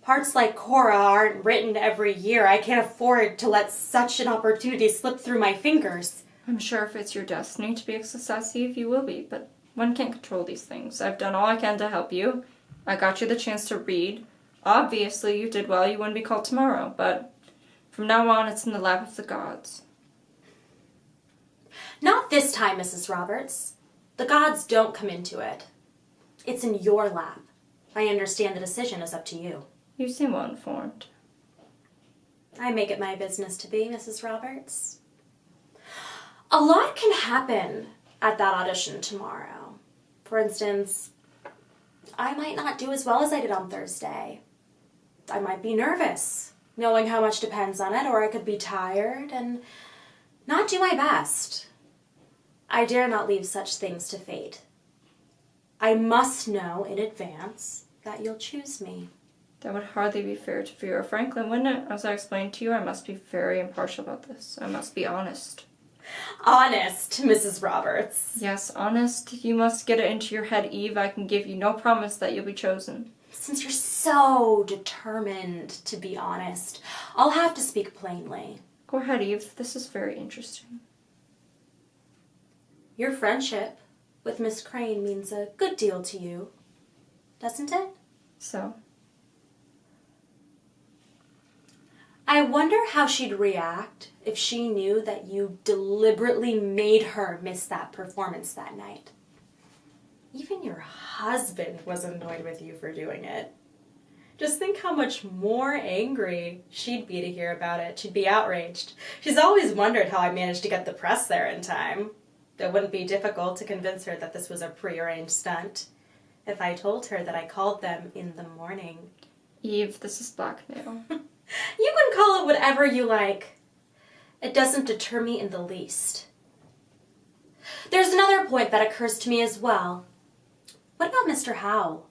Parts like Cora aren't written every year. I can't afford to let such an opportunity slip through my fingers. I'm sure if it's your destiny to be a success, Eve, you will be, but one can't control these things. I've done all I can to help you. I got you the chance to read. Obviously, you did well. You wouldn't be called tomorrow, but from now on, it's in the lap of the gods. Not this time, Mrs. Roberts. The gods don't come into it. It's in your lap. I understand the decision is up to you. You seem well informed. I make it my business to be, Mrs. Roberts. A lot can happen at that audition tomorrow. For instance, I might not do as well as I did on Thursday. I might be nervous, knowing how much depends on it, or I could be tired and not do my best. I dare not leave such things to fate. I must know in advance that you'll choose me. That would hardly be fair to Vera Franklin, wouldn't it? As I explained to you, I must be very impartial about this. I must be honest. Honest, Mrs. Roberts. Yes, honest. You must get it into your head, Eve. I can give you no promise that you'll be chosen. Since you're so determined to be honest, I'll have to speak plainly. Go ahead, Eve. This is very interesting. Your friendship with Miss Crane means a good deal to you, doesn't it? So? I wonder how she'd react if she knew that you deliberately made her miss that performance that night. Even your husband was annoyed with you for doing it. Just think how much more angry she'd be to hear about it. She'd be outraged. She's always wondered how I managed to get the press there in time. It wouldn't be difficult to convince her that this was a prearranged stunt if I told her that I called them in the morning. Eve, this is blackmail. You can call it whatever you like. It doesn't deter me in the least. There's another point that occurs to me as well. What about Mr. Howe?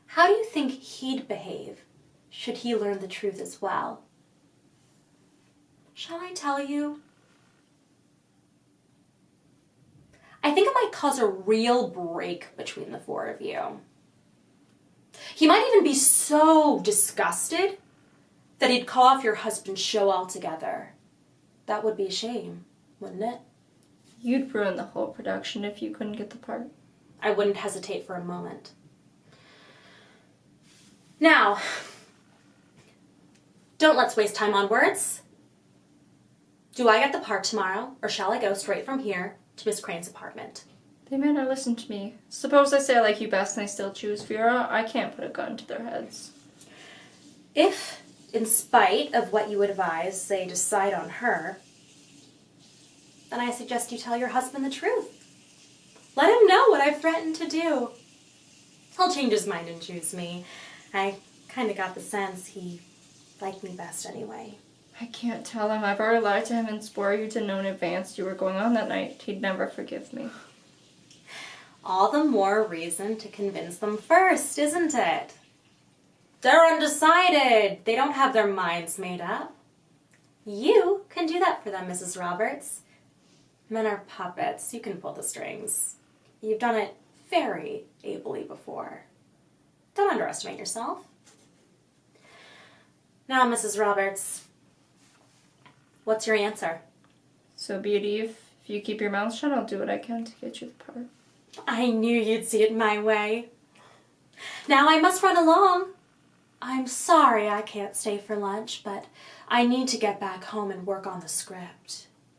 How do you think he'd behave should he learn the truth as well? Shall I tell you? I think it might cause a real break between the four of you. He might even be so disgusted that he'd call off your husband's show altogether. That would be a shame, wouldn't it? You'd ruin the whole production if you couldn't get the part. I wouldn't hesitate for a moment. Now, don't let's waste time on words. Do I get the part tomorrow, or shall I go straight from here to Miss Crane's apartment? They may not listen to me. Suppose I say I like you best and they still choose Vera. I can't put a gun to their heads. If, in spite of what you advise, they decide on her, then I suggest you tell your husband the truth. Let him know what I've threatened to do. He'll change his mind and choose me. I kind of got the sense he liked me best anyway. I can't tell him. I've already lied to him and swore you to know in advance you were going on that night. He'd never forgive me. All the more reason to convince them first, isn't it? They're undecided. They don't have their minds made up. You can do that for them, Mrs. Roberts. Men are puppets. You can pull the strings. You've done it very ably before. Don't underestimate yourself. Now, Mrs. Roberts, what's your answer? So be it, Eve. If you keep your mouth shut, I'll do what I can to get you the part. I knew you'd see it my way. Now I must run along. I'm sorry I can't stay for lunch, but I need to get back home and work on the script.